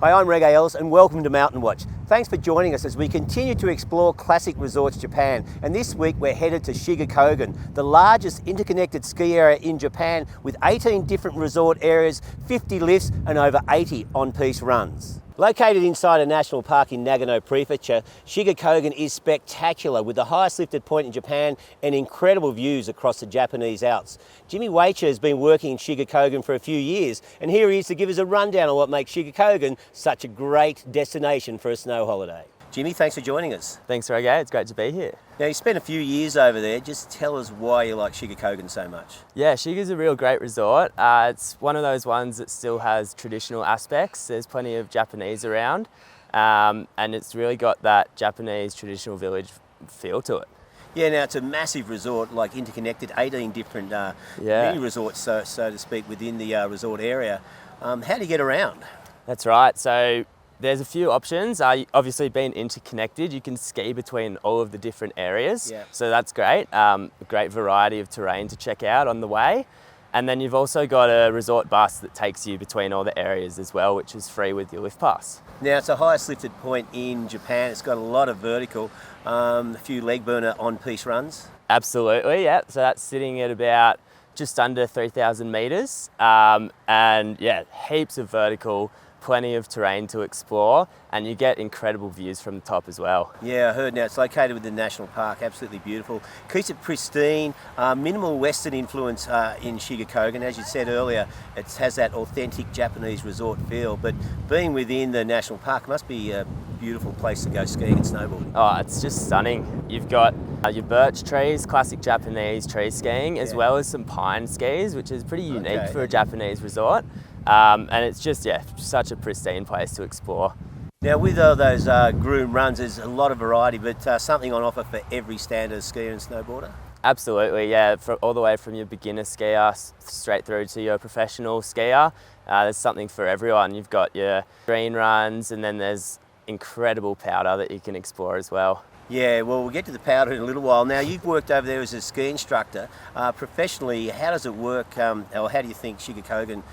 Hi, I'm Reggae Ellis and welcome to Mountain Watch. Thanks for joining us as we continue to explore classic resorts Japan. And this week we're headed to Shiga Kogen, the largest interconnected ski area in Japan with 18 different resort areas, 50 lifts and over 80 on-piste runs. Located inside a national park in Nagano Prefecture, Shiga Kogen is spectacular with the highest lifted point in Japan and incredible views across the Japanese Alps. Jimmy Wacher has been working in Shiga Kogen for a few years, and here he is to give us a rundown on what makes Shiga Kogen such a great destination for a snow holiday. Jimmy, thanks for joining us. Thanks, Reggae. It's great to be here. Now, you spent a few years over there. Just tell us why you like Shiga Kogen so much. Yeah, Shiga's a real great resort. It's one of those ones that still has traditional aspects. There's plenty of Japanese around, and it's really got that Japanese traditional village feel to it. Yeah, now it's a massive resort, like interconnected, 18 different mini resorts, so to speak, within the resort area. How do you get around? That's right. So there's a few options. Obviously, being interconnected, you can ski between all of the different areas. Yeah. So that's great. A great variety of terrain to check out on the way. And then you've also got a resort bus that takes you between all the areas as well, which is free with your lift pass. Now, it's the highest lifted point in Japan. It's got a lot of vertical, a few leg burner on-piste runs. Absolutely, yeah. So that's sitting at about just under 3,000 metres. And yeah, heaps of vertical, plenty of terrain to explore, and you get incredible views from the top as well. Yeah, I heard. Now it's located within the national park, absolutely beautiful. Keeps it pristine, minimal Western influence in Shiga Kogen. As you said earlier, it has that authentic Japanese resort feel, but being within the national park must be a beautiful place to go skiing and snowboarding. Oh, it's just stunning. You've got your birch trees, classic Japanese tree skiing, as well as some pine skis, which is pretty unique for a Japanese resort. And it's just, such a pristine place to explore. Now, with all those groomed runs, there's a lot of variety, but something on offer for every standard skier and snowboarder? Absolutely, yeah. All the way from your beginner skier straight through to your professional skier, there's something for everyone. You've got your green runs, and then there's incredible powder that you can explore as well. Yeah, well, we'll get to the powder in a little while. Now, you've worked over there as a ski instructor. Professionally, how does it work, or how do you think Shiga Kogen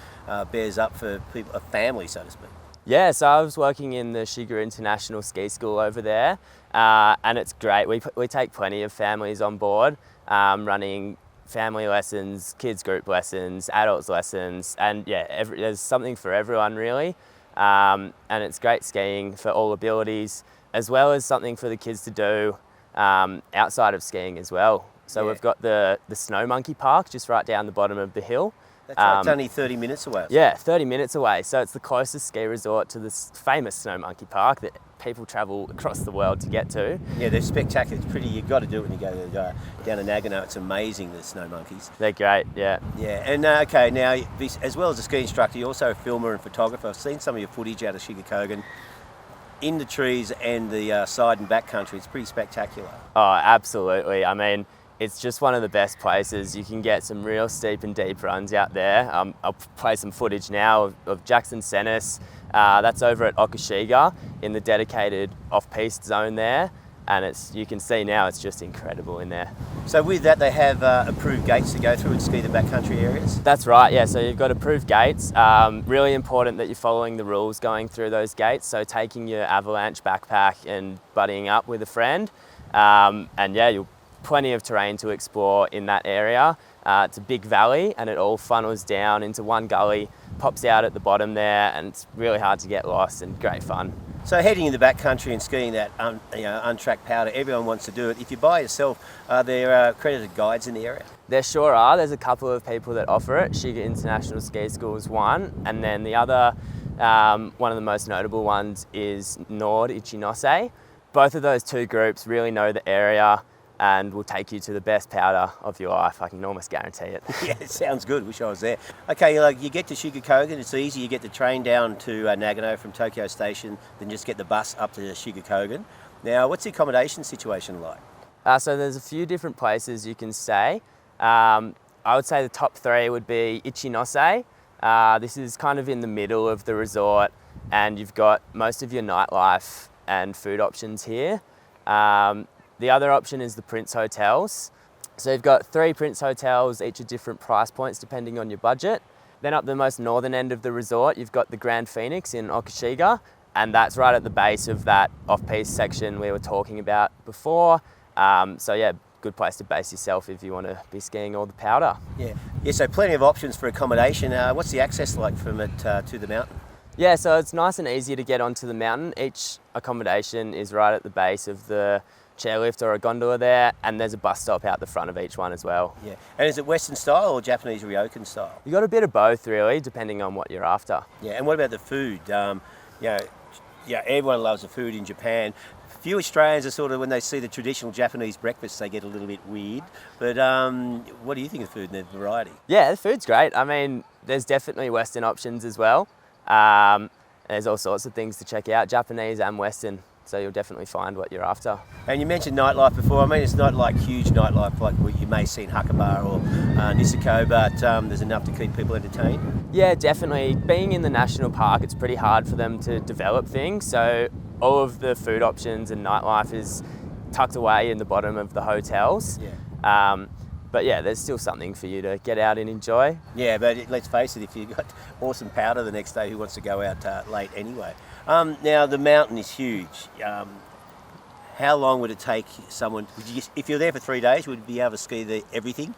bears up for people, a family, so to speak? Yeah, so I was working in the Shiga International Ski School over there, and it's great. We take plenty of families on board, running family lessons, kids group lessons, adults lessons, and yeah, there's something for everyone really. And it's great skiing for all abilities, as well as something for the kids to do outside of skiing as well. So we've got the Snow Monkey Park just right down the bottom of the hill. That's right, it's only 30 minutes away. Yeah, 30 minutes away. So it's the closest ski resort to this famous Snow Monkey Park that people travel across the world to get to. Yeah, they're spectacular. It's pretty. You've got to do it when you go down to Nagano. It's amazing, the snow monkeys. They're great, yeah. Yeah, and okay, now, as well as a ski instructor, you're also a filmer and photographer. I've seen some of your footage out of Shiga Kogen in the trees and the side and back country. It's pretty spectacular. Oh, absolutely. I mean, it's just one of the best places. You can get some real steep and deep runs out there. I'll play some footage now of Jackson Senis. That's over at Okushiga in the dedicated off-piste zone there. And you can see now it's just incredible in there. So with that, they have approved gates to go through and ski the backcountry areas? That's right, yeah. So you've got approved gates. Really important that you're following the rules going through those gates. So taking your avalanche backpack and buddying up with a friend. And yeah, you'll plenty of terrain to explore in that area. It's a big valley and it all funnels down into one gully, pops out at the bottom there, and it's really hard to get lost and great fun. So heading in the backcountry and skiing that untracked powder, everyone wants to do it. If you're by yourself, are there accredited guides in the area? There sure are. There's a couple of people that offer it. Shiga International Ski School is one, and then the other, one of the most notable ones is Nord Ichinose. Both of those two groups really know the area and will take you to the best powder of your life. I can almost guarantee it. Yeah, it sounds good. Wish I was there. Okay, you get to Shiga Kogen, it's easy. You get the train down to Nagano from Tokyo Station, then just get the bus up to Shiga Kogen. Now, what's the accommodation situation like? So there's a few different places you can stay. I would say the top three would be Ichinose. This is kind of in the middle of the resort, and you've got most of your nightlife and food options here. The other option is the Prince Hotels. So you've got 3 Prince Hotels, each at different price points depending on your budget. Then up the most northern end of the resort, you've got the Grand Phoenix in Okashiga, and that's right at the base of that off-piste section we were talking about before. So yeah, good place to base yourself if you want to be skiing all the powder. Yeah, so plenty of options for accommodation. What's the access like from it to the mountain? Yeah, so it's nice and easy to get onto the mountain. Each accommodation is right at the base of the chairlift or a gondola there, and there's a bus stop out the front of each one as well. Yeah, and is it Western style or Japanese ryokan style? You got a bit of both really, depending on what you're after. Yeah, and what about the food? Everyone loves the food in Japan. Few Australians are sort of, when they see the traditional Japanese breakfast, they get a little bit weird. But what do you think of food and the variety? Yeah, the food's great. I mean, there's definitely Western options as well. There's all sorts of things to check out, Japanese and Western. So you'll definitely find what you're after. And you mentioned nightlife before. I mean, it's not like huge nightlife like what you may see in Hakuba or Niseko, but there's enough to keep people entertained. Yeah, definitely. Being in the national park, it's pretty hard for them to develop things. So all of the food options and nightlife is tucked away in the bottom of the hotels. Yeah. But yeah, there's still something for you to get out and enjoy. Yeah, but let's face it, if you've got awesome powder the next day, who wants to go out late anyway? Now, the mountain is huge. How long would it take someone, if you're there for 3 days, would you be able to ski everything?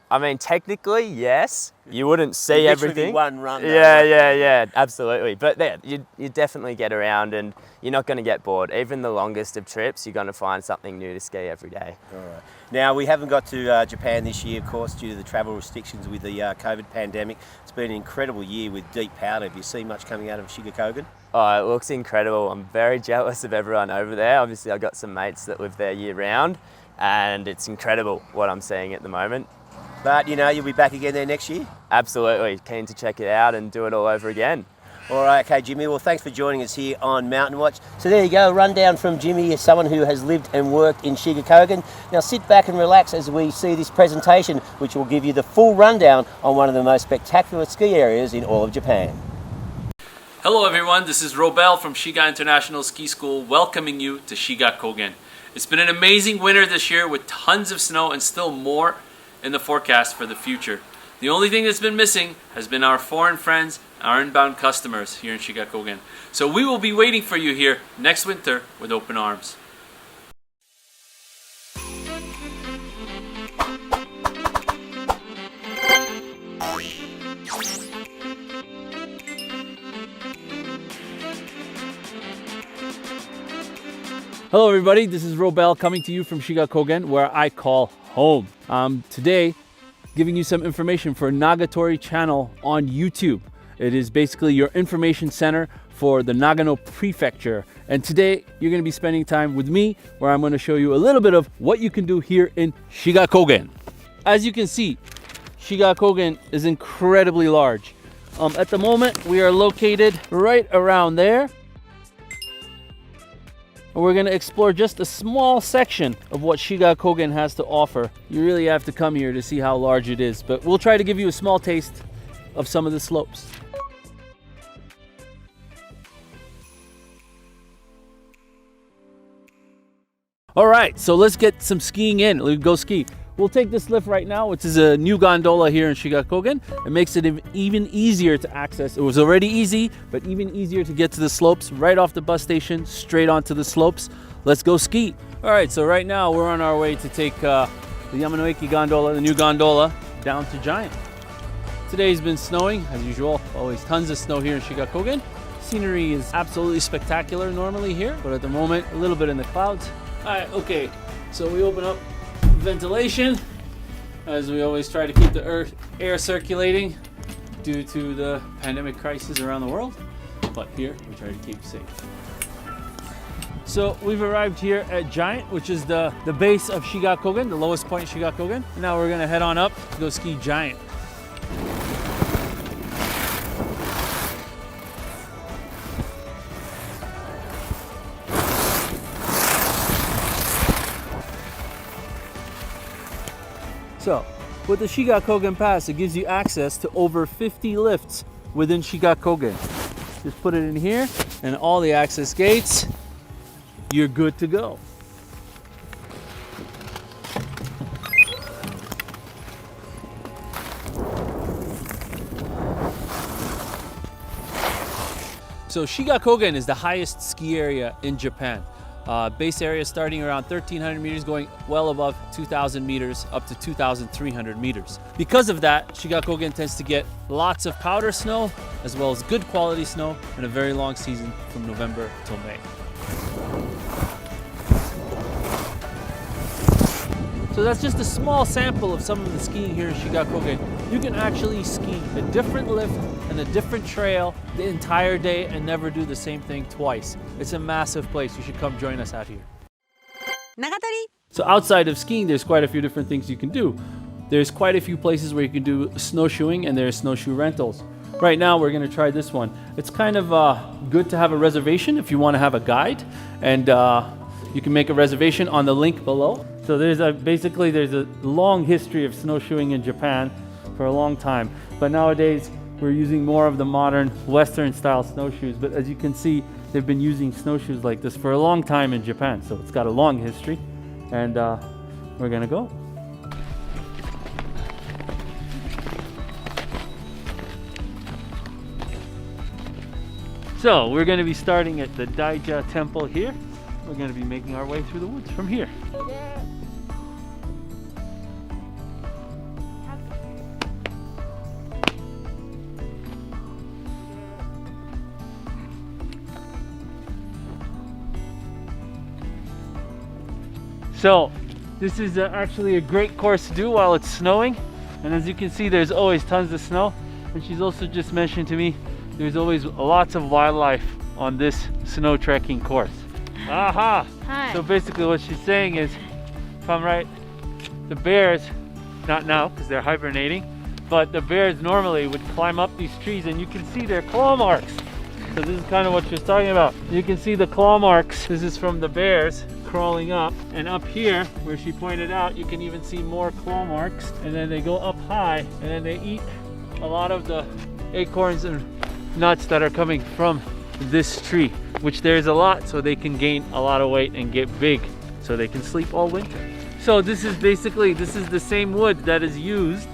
I mean, technically, yes. You wouldn't see everything. Be one run. Yeah, absolutely. But yeah, you definitely get around and you're not going to get bored. Even the longest of trips, you're going to find something new to ski every day. All right. Now, we haven't got to Japan this year, of course, due to the travel restrictions with the COVID pandemic. It's been an incredible year with deep powder. Have you seen much coming out of Shiga Kogen? Oh, it looks incredible. I'm very jealous of everyone over there. Obviously, I've got some mates that live there year round, and it's incredible what I'm seeing at the moment. But, you'll be back again there next year? Absolutely. Keen to check it out and do it all over again. All right, okay, Jimmy. Well, thanks for joining us here on Mountain Watch. So there you go, rundown from Jimmy, as someone who has lived and worked in Shiga Kogen. Now sit back and relax as we see this presentation, which will give you the full rundown on one of the most spectacular ski areas in all of Japan. Hello everyone, this is Robel from Shiga International Ski School welcoming you to Shiga Kogen. It's been an amazing winter this year with tons of snow and still more in the forecast for the future. The only thing that's been missing has been our foreign friends, our inbound customers here in Shiga Kogen. So we will be waiting for you here next winter with open arms. Hello everybody, this is Robel coming to you from Shiga Kogen, where I call home. Today, giving you some information for Nagatori channel on YouTube. It is basically your information center for the Nagano Prefecture. And today, you're gonna be spending time with me, where I'm gonna show you a little bit of what you can do here in Shiga Kogen. As you can see, Shiga Kogen is incredibly large. At the moment, we are located right around there. We're going to explore just a small section of what Shiga Kogen has to offer. You really have to come here to see how large it is, but we'll try to give you a small taste of some of the slopes. All right, so let's get some skiing in. Let's go ski. We'll take this lift right now, which is a new gondola here in Shiga Kogen. It makes it even easier to access. It was already easy, but even easier to get to the slopes right off the bus station, straight onto the slopes. Let's go ski. All right, so right now we're on our way to take the Yamanoeki gondola, the new gondola, down to Giant. Today's been snowing, as usual. Always tons of snow here in Shiga Kogen. Scenery is absolutely spectacular normally here, but at the moment, a little bit in the clouds. All right, okay, so we open up ventilation, as we always try to keep the air circulating due to the pandemic crisis around the world, but here we try to keep safe. So we've arrived here at Giant, which is the base of Shiga Kogen, the lowest point in Shiga Kogen. Now we're gonna head on up to go ski Giant. So, with the Shiga Kogen Pass, it gives you access to over 50 lifts within Shiga Kogen. Just put it in here, and all the access gates, you're good to go. So Shiga Kogen is the highest ski area in Japan. Base area starting around 1,300 meters, going well above 2,000 meters, up to 2,300 meters. Because of that, Shiga Kogen tends to get lots of powder snow, as well as good quality snow, and a very long season from November till May. So that's just a small sample of some of the skiing here in Shiga Kogen. You can actually ski a different lift and a different trail the entire day and never do the same thing twice. It's a massive place. You should come join us out here. So outside of skiing, there's quite a few different things you can do. There's quite a few places where you can do snowshoeing, and there's snowshoe rentals. Right now, we're going to try this one. It's kind of good to have a reservation if you want to have a guide, and you can make a reservation on the link below. So there's a long history of snowshoeing in Japan for a long time, but nowadays we're using more of the modern Western style snowshoes. But as you can see, they've been using snowshoes like this for a long time in Japan, so it's got a long history, and we're gonna go. So we're going to be starting at the Daija temple here. We're going to be making our way through the woods from here. So this is actually a great course to do while it's snowing. And as you can see, there's always tons of snow. And she's also just mentioned to me, there's always lots of wildlife on this snow trekking course. Aha! Hi. So basically what she's saying is, if I'm right, the bears, not now because they're hibernating, but the bears normally would climb up these trees, and you can see their claw marks. So this is kind of what she's talking about. You can see the claw marks. This is from the bears crawling up, and up here where she pointed out, you can even see more claw marks, and then they go up high, and then they eat a lot of the acorns and nuts that are coming from this tree, which there's a lot, so they can gain a lot of weight and get big, so they can sleep all winter. So this is the same wood that is used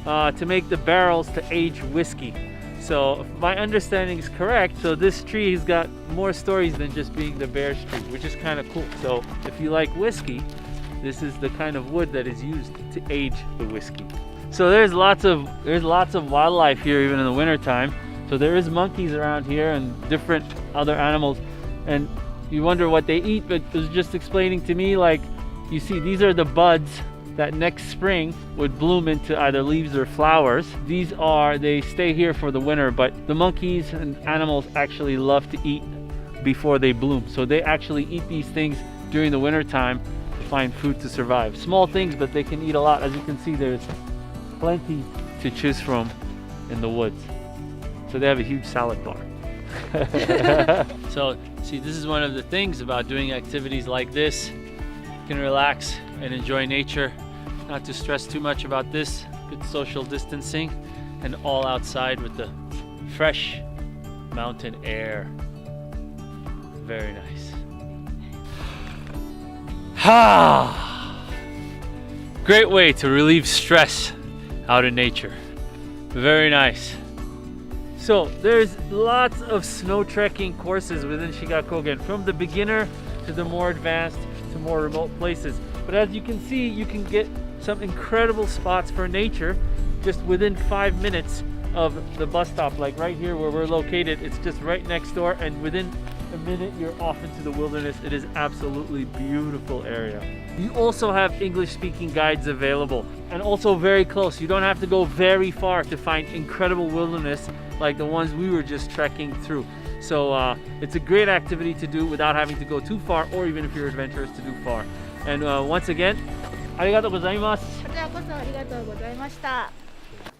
to make the barrels to age whiskey. So if my understanding is correct, so this tree has got more stories than just being the bear's tree, which is kind of cool. So if you like whiskey, this is the kind of wood that is used to age the whiskey. So there's lots of wildlife here even in the winter time. So there is monkeys around here and different other animals, and you wonder what they eat, but it was just explaining to me, like, you see these are the buds that next spring would bloom into either leaves or flowers. They stay here for the winter, but the monkeys and animals actually love to eat before they bloom. So they actually eat these things during the winter time to find food to survive. Small things, but they can eat a lot. As you can see, there's plenty to choose from in the woods. So they have a huge salad bar. So see, this is one of the things about doing activities like this. You can relax and enjoy nature, not to stress too much about this. Good social distancing, and all outside with the fresh mountain air. Very nice. Great way to relieve stress out in nature. Very nice. So there's lots of snow trekking courses within Shiga Kogen, from the beginner to the more advanced to more remote places. But as you can see, you can get some incredible spots for nature just within 5 minutes of the bus stop. Like right here where we're located, it's just right next door, and within a minute you're off into the wilderness. It is absolutely beautiful area. You also have English speaking guides available, and also very close. You don't have to go very far to find incredible wilderness like the ones we were just trekking through. So it's a great activity to do without having to go too far, or even if you're adventurous, to do far. And once again, arigatou gozaimasu.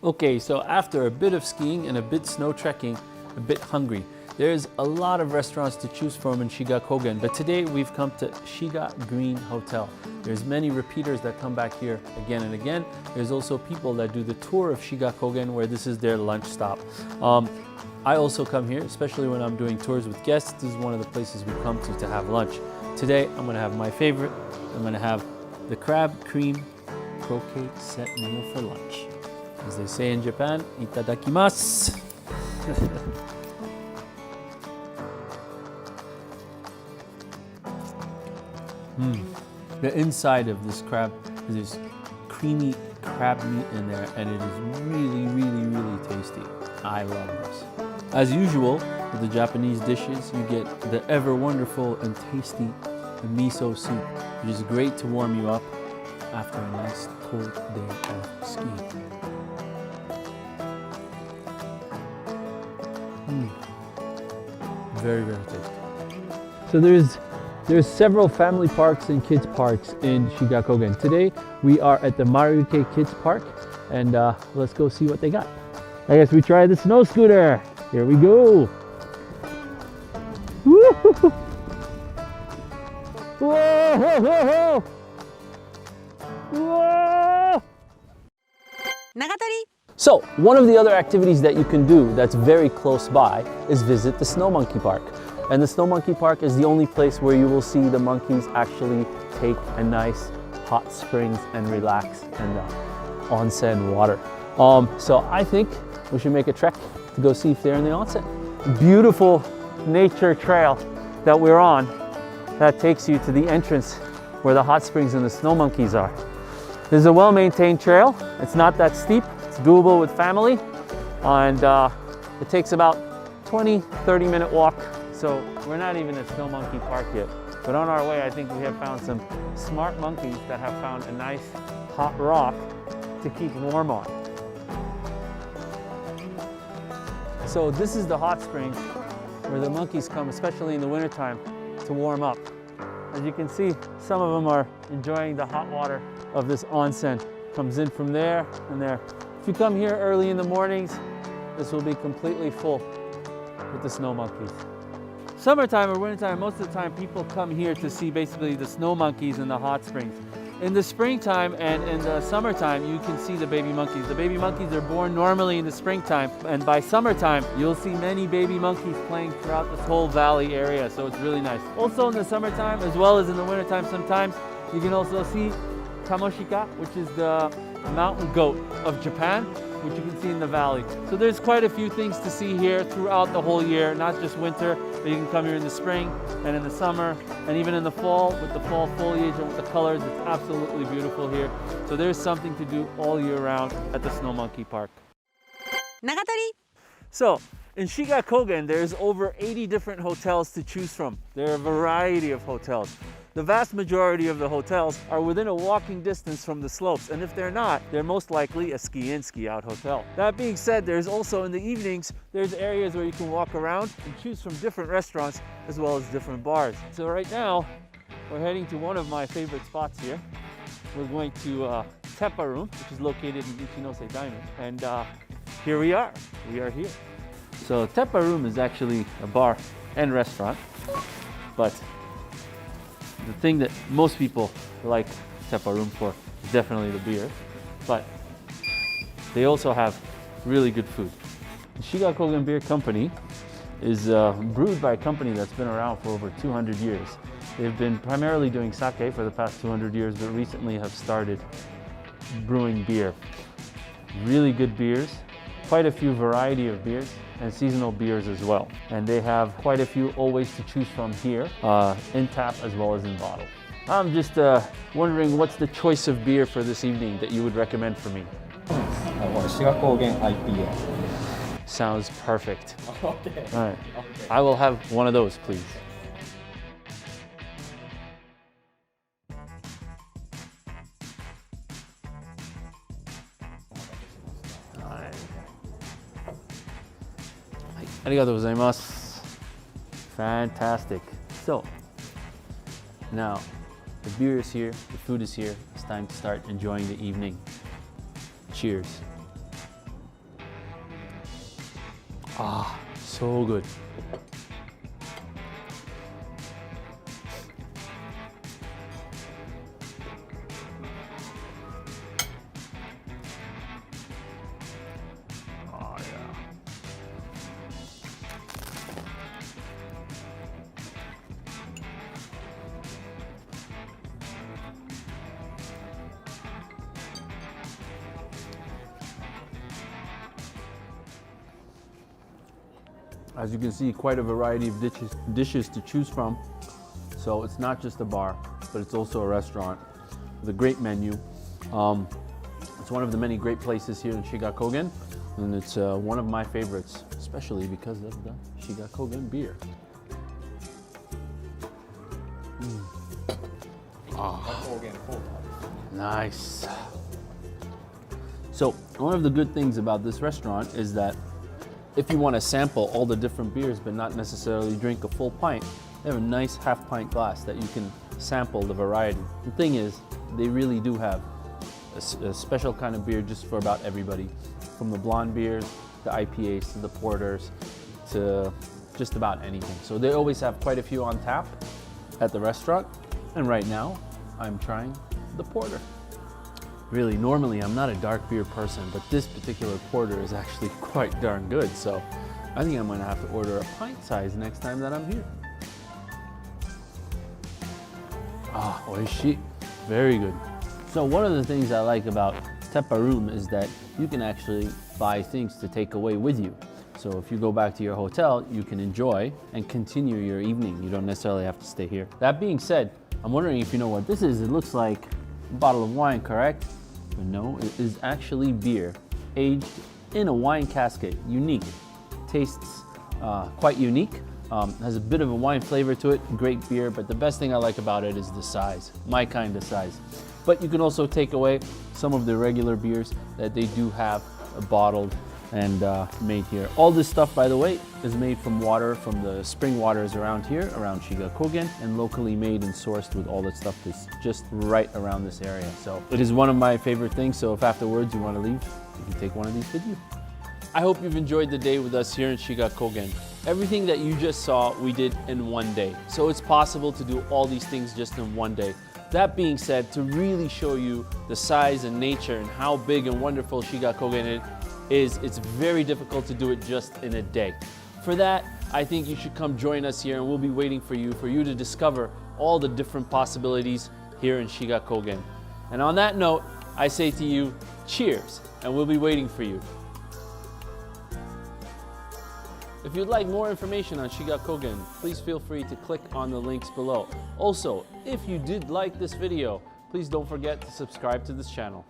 Okay, so after a bit of skiing and a bit snow trekking, a bit hungry. There's a lot of restaurants to choose from in Shiga Kogen, but today we've come to Shiga Green Hotel. There's many repeaters that come back here again and again. There's also people that do the tour of Shiga Kogen, where this is their lunch stop. I also come here, especially when I'm doing tours with guests. This is one of the places we come to have lunch. Today, I'm gonna have my favorite. I'm gonna have the crab cream croquette set meal for lunch. As they say in Japan, itadakimasu. The inside of this crab is this creamy crab meat in there, and it is really, really, really tasty. I love this. As usual, with the Japanese dishes, you get the ever wonderful and tasty miso soup, which is great to warm you up after a nice cold day of skiing. Very, very tasty. So there's several family parks and kids parks in Shiga Kogen. Today we are at the Maruke Kids Park, and let's go see what they got. I guess we try the snow scooter. Here we go. Woo-hoo-hoo. Whoa, whoa, whoa, whoa. So, one of the other activities that you can do that's very close by is visit the Snow Monkey Park. And the Snow Monkey Park is the only place where you will see the monkeys actually take a nice hot springs and relax in the onsen water. So I think we should make a trek to go see if they're in the onsen. Beautiful nature trail that we're on that takes you to the entrance where the hot springs and the snow monkeys are. This is a well-maintained trail. It's not that steep. It's doable with family, and it takes about 20-30 minute walk. So we're not even at Snow Monkey Park yet. But on our way, I think we have found some smart monkeys that have found a nice hot rock to keep warm on. So this is the hot spring where the monkeys come, especially in the wintertime, to warm up. As you can see, some of them are enjoying the hot water of this onsen. Comes in from there and there. If you come here early in the mornings, this will be completely full with the snow monkeys. Summertime or wintertime, most of the time people come here to see basically the snow monkeys and the hot springs. In the springtime and in the summertime, you can see the baby monkeys. The baby monkeys are born normally in the springtime, and by summertime, you'll see many baby monkeys playing throughout this whole valley area, so it's really nice. Also in the summertime, as well as in the wintertime sometimes, you can also see Kamoshika, which is the mountain goat of Japan, which you can see in the valley. So there's quite a few things to see here throughout the whole year, not just winter, but you can come here in the spring and in the summer and even in the fall with the fall foliage and with the colors. It's absolutely beautiful here. So there's something to do all year round at the Snow Monkey Park. So in Shiga Kogen, there's over 80 different hotels to choose from. There are a variety of hotels. The vast majority of the hotels are within a walking distance from the slopes, and if they're not, they're most likely a ski-in, ski-out hotel. That being said, there's also in the evenings, there's areas where you can walk around and choose from different restaurants as well as different bars. So right now, we're heading to one of my favorite spots here. We're going to Teppa Room, which is located in Ichinose Diamond, and here we are here. So Teppa Room is actually a bar and restaurant, but the thing that most people like Teppa Room for is definitely the beer, but they also have really good food. The Shiga Kogen Beer Company is brewed by a company that's been around for over 200 years. They've been primarily doing sake for the past 200 years, but recently have started brewing beer. Really good beers, quite a few variety of beers, and seasonal beers as well. And they have quite a few always to choose from here, in tap as well as in bottle. I'm just wondering what's the choice of beer for this evening that you would recommend for me? Shiga Kogen IPA. Sounds perfect. Okay. All right, I will have one of those, please. Arigatou gozaimasu. Fantastic. So, now the beer is here, the food is here. It's time to start enjoying the evening. Cheers. Ah, so good. As you can see, quite a variety of dishes to choose from. So it's not just a bar, but it's also a restaurant with a great menu. It's one of the many great places here in Shiga Kogen, and it's one of my favorites, especially because of the Shiga Kogen beer. Nice. So one of the good things about this restaurant is that if you want to sample all the different beers but not necessarily drink a full pint, they have a nice half pint glass that you can sample the variety. The thing is, they really do have a special kind of beer just for about everybody, from the blonde beers, the IPAs, to the porters, to just about anything. So they always have quite a few on tap at the restaurant, and right now I'm trying the porter. Really, normally I'm not a dark beer person, but this particular porter is actually quite darn good, so I think I'm gonna have to order a pint size next time that I'm here. Ah, oishi. Very good. So one of the things I like about Teppa Room is that you can actually buy things to take away with you. So if you go back to your hotel, you can enjoy and continue your evening. You don't necessarily have to stay here. That being said, I'm wondering if you know what this is. It looks like a bottle of wine, correct? But no, it is actually beer aged in a wine casket. Unique. Tastes quite unique. Has a bit of a wine flavor to it. Great beer, but the best thing I like about it is the size. My kind of size. But you can also take away some of the regular beers that they do have bottled and made here. All this stuff, by the way, is made from water from the spring waters around here, around Shiga Kogen, and locally made and sourced with all that stuff that's just right around this area. So it is one of my favorite things, so if afterwards you want to leave, you can take one of these with you. I hope you've enjoyed the day with us here in Shiga Kogen. Everything that you just saw, we did in one day. So it's possible to do all these things just in one day. That being said, to really show you the size and nature and how big and wonderful Shiga Kogen is, it's very difficult to do it just in a day. For that, I think you should come join us here, and we'll be waiting for you to discover all the different possibilities here in Shiga Kogen. And on that note, I say to you, cheers, and we'll be waiting for you. If you'd like more information on Shiga Kogen, please feel free to click on the links below. Also, if you did like this video, please don't forget to subscribe to this channel.